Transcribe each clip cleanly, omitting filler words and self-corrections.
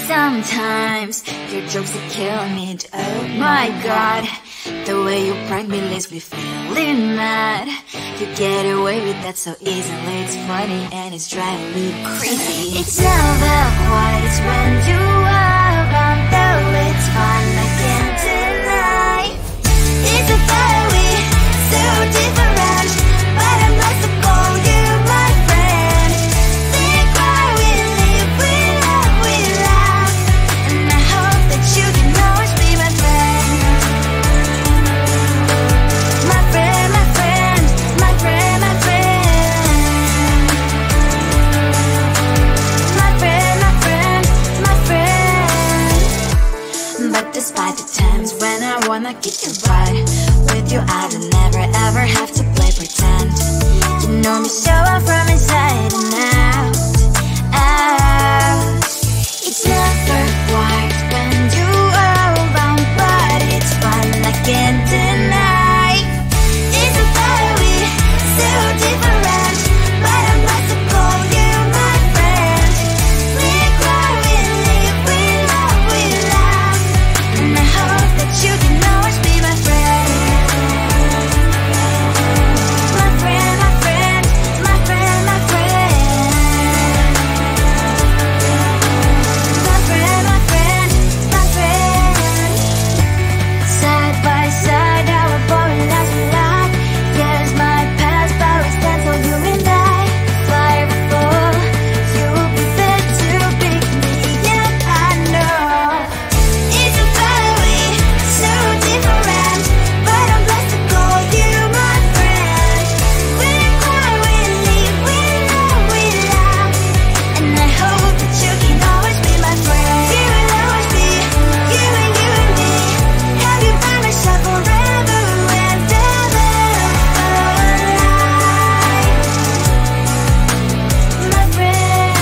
Sometimes your jokes are killing me. Oh my god, the way you prank me leaves me feeling mad. You get away with that so easily. It's funny and it's driving me crazy. It's never quiet, it's when you are around. Though it's fun, I can't deny. It's a very so different, but I must have called you my friend. Think why we live, we love, we laugh, and I hope that you can always be my friend. My friend, my friend, my friend, my friend. My friend, my friend, my friend. But despite the times when I wanna get you right, with you I don't never ever have to play pretend. You know me so well from inside and out, out. It's never quiet when you are around, but it's fun, I can't deny. It's a very so different, but I must have called you my friend. We cry, we live, we love, we laugh, and I hope that you can always be my friend. My friend, my friend, my friend, my friend. My friend, my friend, my friend. Side by side, our boring lives we like. Years might pass, but we stand for you and I. Fly or fall, you'll be there to pick me up, I know. It's a very so different, but I'm blessed to call you my friend. We cry, we live, we love, we laugh, and I hope that you can always be my friend. You will always be you and me. Have you by my side forever and ever. My friend.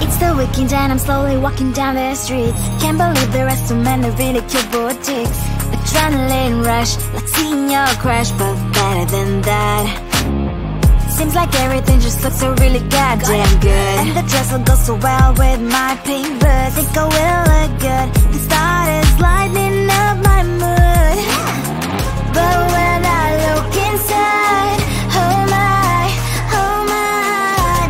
It's the weekend and I'm slowly walking down the streets. Can't believe there are so many really cute boutiques. Adrenaline rush, like seeing your crush, but better than that. Seems like everything just looks so really goddamn good, and the dress will go so well with my pink boots. Think I will look good. The start is lighting up my mood, but when I look inside, oh my,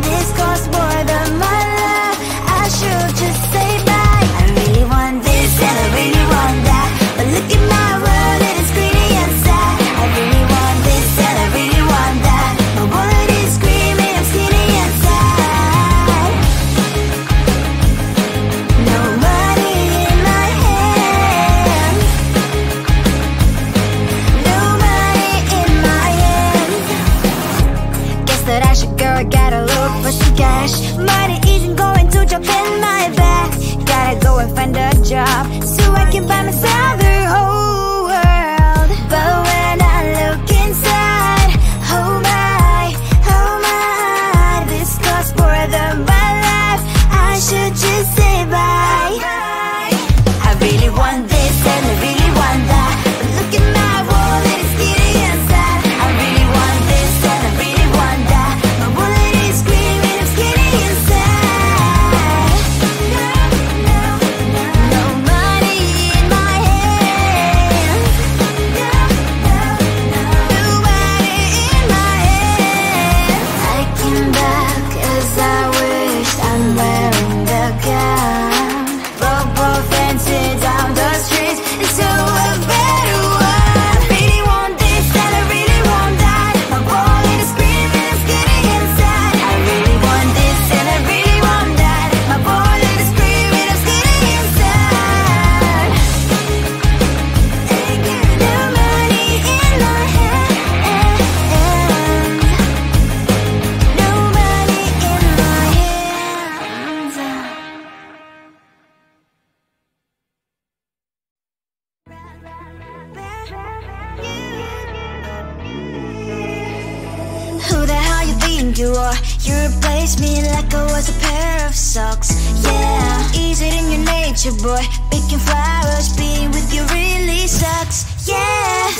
this costs more than my love. I should just say bye. I really want this and I really want that, but look at my world, it is pretty and sad. I really want this and I really want that. My wallet is screaming, I'm skinny and sad. No money in my hand, no money in my hand. Guess that I should go, I gotta look for some cash. Money isn't going to jump in my bag. Gotta go and find a job so I can buy myself the whole world. But when I look inside, oh my, this costs more than my life. I should just say bye. I really want this and I really want that, but look at my wallet, it's skinny and sad. I really want this and I really want that. My wallet is screaming, I'm skinny and sad. No money in my hand, no money in my hand. I came back as I wished, I'm wearing the gown. Rope fancy down the streets, it's so a better one. I really want this and I really want that. My wallet is screaming, I'm skinny inside. I really want this and I really want that. My wallet is screaming, I'm skinny inside. No money in my hand, no money in my hand. Who the hell you think you are? You replaced me like I was a pair of of socks. Yeah, is it in your nature, boy? Picking flowers, being with you really sucks. Yeah,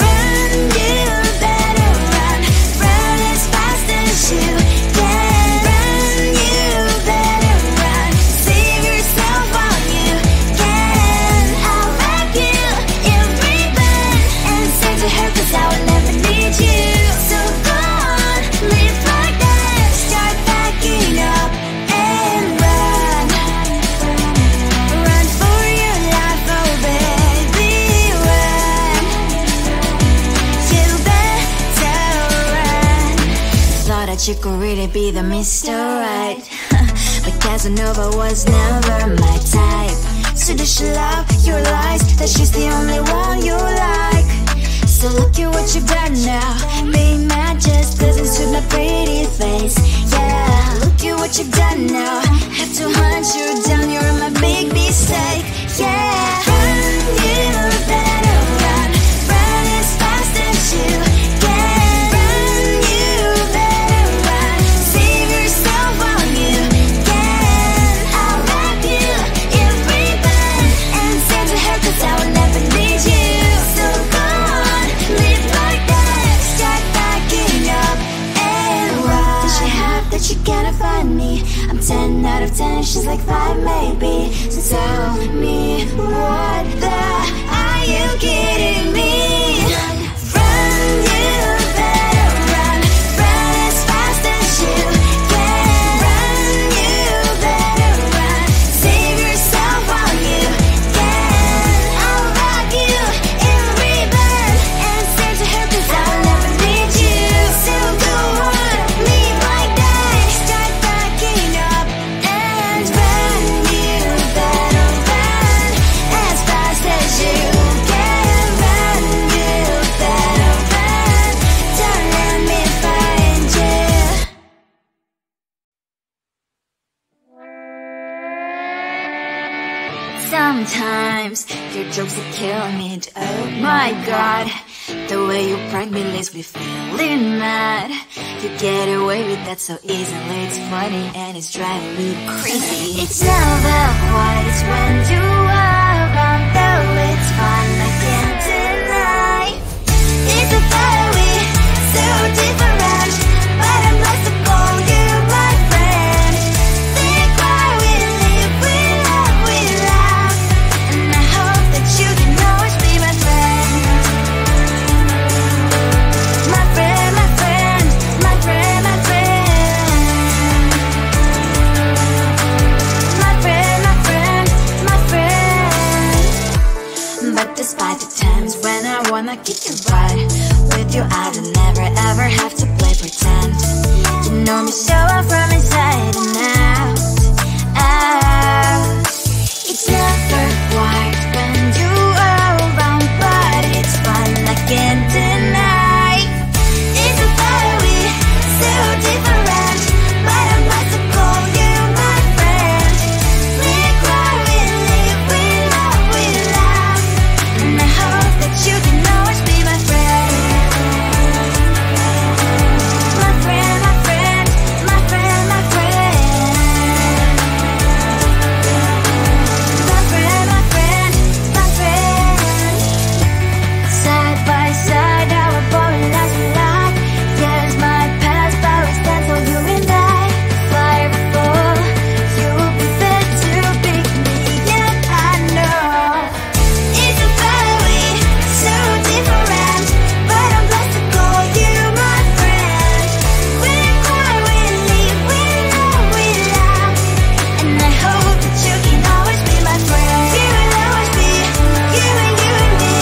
run, you better run. Run as fast as you can. Run, you better run. Save yourself while you can. I'll wrap you in ribbon and say to her, 'cause I will never need you. So go on, live like that. Start backing up and run. Run for your life, oh baby, run. You better run. Thought that you could really be the Mr. Right, but Casanova was never my type. So does she love your lies, that she's the only one you like? So look at what you've done now. Being mad just doesn't suit my pretty face. Yeah, look at what you've done now. Have to hunt you down, you're my big mistake. Yeah, run, you better run. Run as fast as you can. Run, you better run. Save yourself while you can. I'll wrap you in ribbon and send to her, 'cause I will never need you. So go on, live like that. Start backing up and run. Does she have that you cannot find me? I'm 10 out of 10, she's like 5 maybe. So tell me, what the are you kidding me? Run, you better run. Run as fast as you can. Run, you better run. Save yourself while you can. I'll wrap you in ribbon and say to her, 'cause I'll never need you. So go on, live like that. Start backing up and run. You better run as fast as you can. Run, you better run. Don't let me find you. Sometimes your jokes that kill me. Oh my god, the way you prank me leaves me feeling mad. You get away with that so easily. It's funny and it's driving me crazy. It's never quite as when you are around, though it's fun, I can't deny. It's a very so different, but I must have called you my friend. Think why we live, we love, we laugh, and I hope that you can always be my friend. My friend, my friend, my friend, my friend. My friend, my friend, my friend. But despite the times when I wanna kick your butt, with you I don't never ever have to play pretend. You know me so well from inside and out, out. It's never quite when you are around, but it's fun, I can't deny. It's a very so different, but I must have called you my friend. We cry, we live, we love, we laugh, and I hope that you can always be my friend. My friend, my friend, my friend, my friend. My friend, my friend, my friend. Side by side, our boring lives we like. Years might pass, but we stand for you and I. Fire before you prefer to pick me, yeah, I know. It's a very so different, but I'm blessed to call you my friend. We cry, we live, we love, we laugh, and I hope that you can always be my friend. You will always be you and you and me.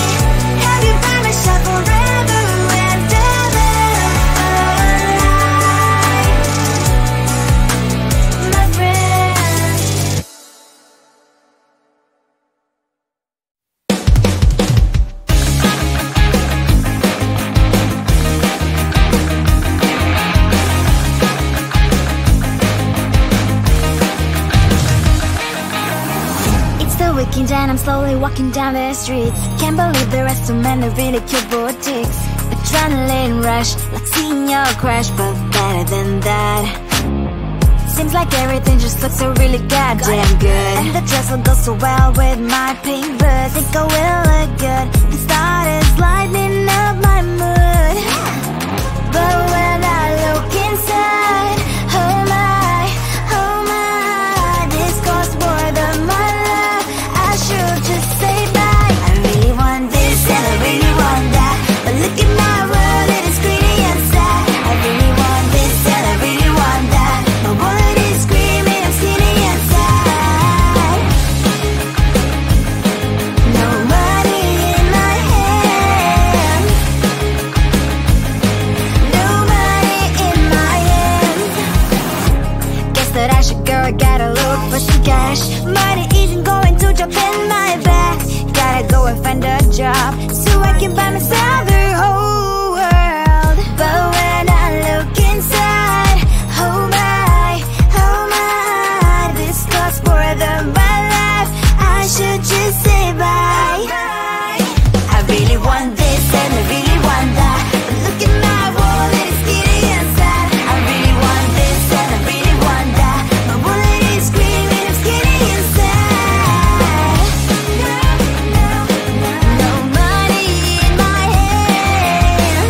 Have you by my side forever and ever. My friend. It's the weekend and I'm slowly walking down the streets. Can't believe there are so many really cute boutiques. Adrenaline rush, like seeing your crush, but better than that. seems like everything just looks so really goddamn good. And the dress will go so well with my pink boots. Think I will look good. The start is lighting up my mood. But when I look inside, oh my, this costs more than my love. I should just say bye. I really want this and I really want that, but look at my world, it is greedy and sad. I really want this and I really want that, my wallet is screaming, I'm skinny and sad. No money in my hand, no money in my hand. Guess that I should go, I gotta look for some cash. Money isn't going to jump in my bag. Gotta go and find a job so I can buy myself the whole world. But when I look inside, oh my, this costs more than my life. I should just say bye. I really want this and I really want that, but look at my wallet, it's skinny and sad. I really want this and I really want that, my wallet is screaming, I'm skinny and sad. No money in my hand,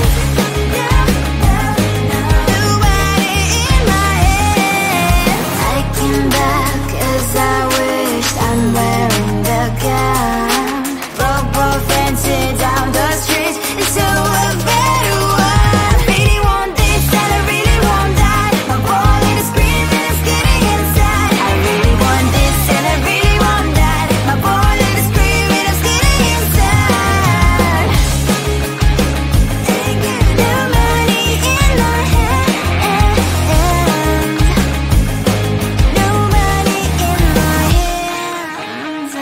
no money in my hand. I came back as I wished, I'm wearing the gown. Rope dancing down the streets, it's so a better one. Really want this and I really want that, my wallet is screaming, I'm skinny inside. I really want this and I really want that, my wallet is screaming, I'm skinny inside. No money in my hand, no money in my hands.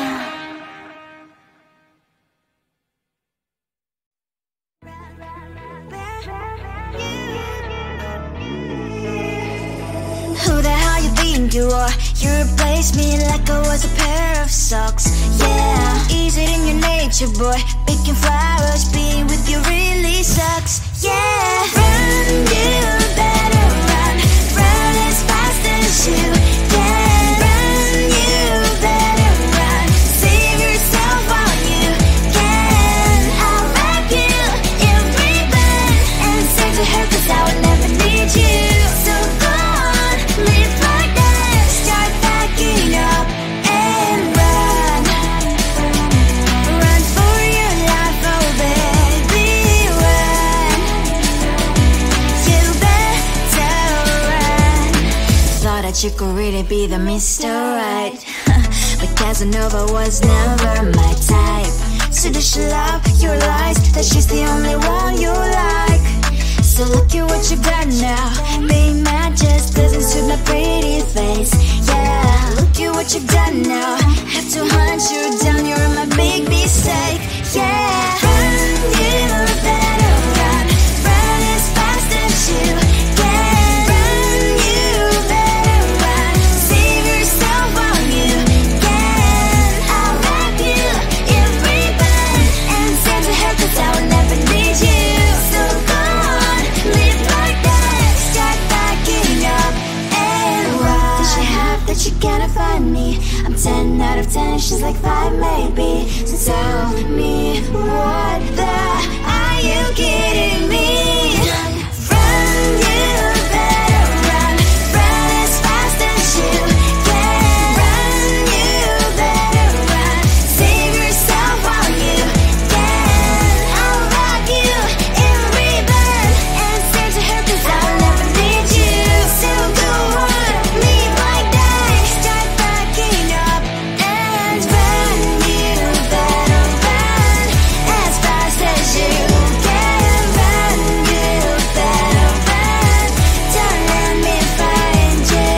Who the hell you think you are? You replaced me like I was a pair of socks. Yeah, is it in your nature, boy? Picking flowers, being with you really sucks. Yeah, run, you better run, run as fast as you can. Run, you better run, save yourself while you can. I'll wrap you in ribbon and send to her, 'cause I will never need you. So go on, live like that, start backing up and run. Run for your life, oh baby, run. You better run. Thought that you could really be the Mr. Right, but Casanova was never my type. So does she love your lies, that she's the only one you like? So look at what you've done now, being mad just doesn't suit my pretty face. Yeah, look at what you've done now, have to hunt you down, you're my big mistake. Yeah, run, you better run, run as fast as you can. Run, you better run, save yourself while you can. I'll wrap you in ribbon and send to her, 'cause I will never need you. So go on, live like that, start backing up and run. Does she have that you cannot find me? I'm 10 out of 10, she's like 5 maybe. So tell me, what the are you kidding me? Run, you better run, run as fast as you can. Run, you better run, save yourself while you can. I'll wrap you in ribbon and send to her, 'cause I'll never need you. So go on, live like that, start backing up and run. You better run as fast as you can. Run, you better run, don't let me find you.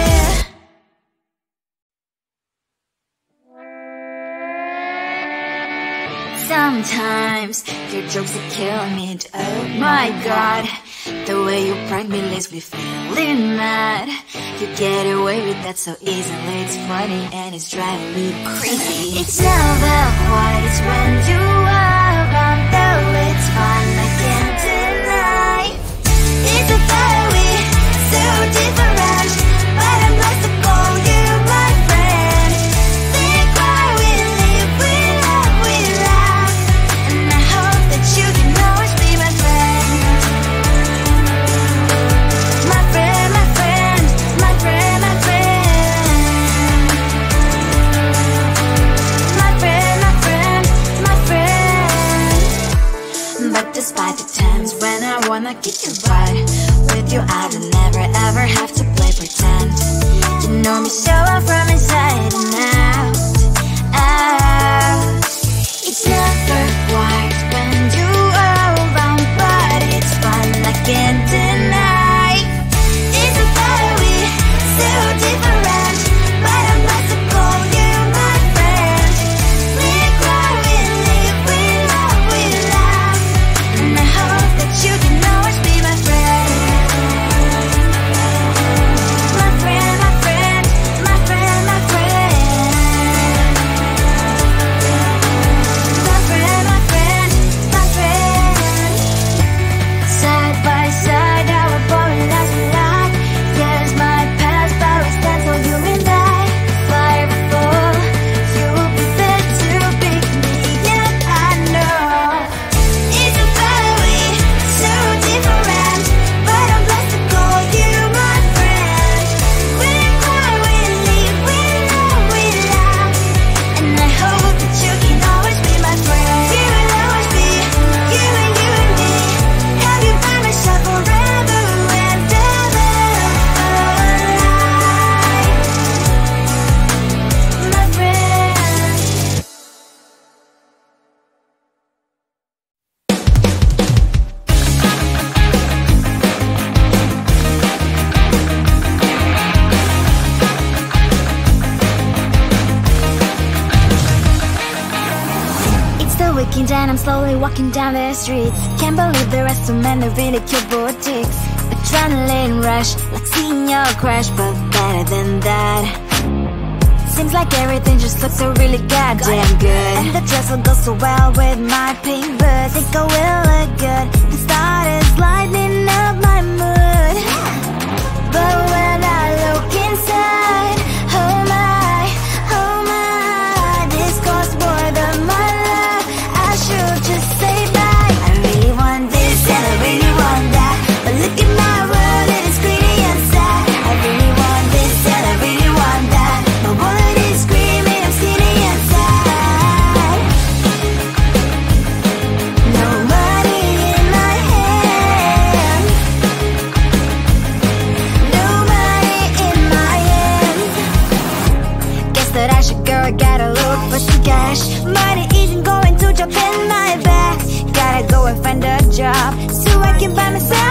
Sometimes your jokes that kill me, oh my god. The way you prank me leaves me feeling mad. You get away with that so easily, it's funny and it's driving me crazy. It's never quiet, it's when you are around, though it's fun, I can't deny. It's a fire we so different, but I'm lost get you right. With you I don't never ever have to play pretend. You know me so well from inside and out, out. It's never quiet when you are around, but it's fun, I can't deny. It's a better we, so different, but I'm not to call you my friend. We cry, we live, we love, we laugh, and I hope that you can always be my friend. My friend, my friend, my friend, my friend. My friend, my friend, my friend. Side by side, our body as we lie. Yes, my past, but we stand so you and I. Fire before you will be there to pick me, yet I know it's a better way, so different, but I'm blessed to call you my friend. We cry, we live, we love, we laugh, and I hope that you can always be my friend. You will always be you and me. Have you by my side forever and ever, my friend. It's the weekend and I'm slowly walking down the streets. Can't believe there are so many really cute boutiques. Adrenaline rush, like seeing your crush, but better than that. Seems like everything just looks so really goddamn good, and the dress will go so well with my pink boots. Think I will look good, the start is lighting up my mood. But when I look inside, oh my, this costs more than my love. I should just say bye. I really want this and I really want that, but look at my world, it is pretty and sad. I really want this and I really want that, my wallet is screaming, I'm skinny and sad. No money in my hand, no money in my hand. Guess that I should go, I gotta look for some cash. Money isn't going to jump in my bag. Gotta go and find a job so I can buy myself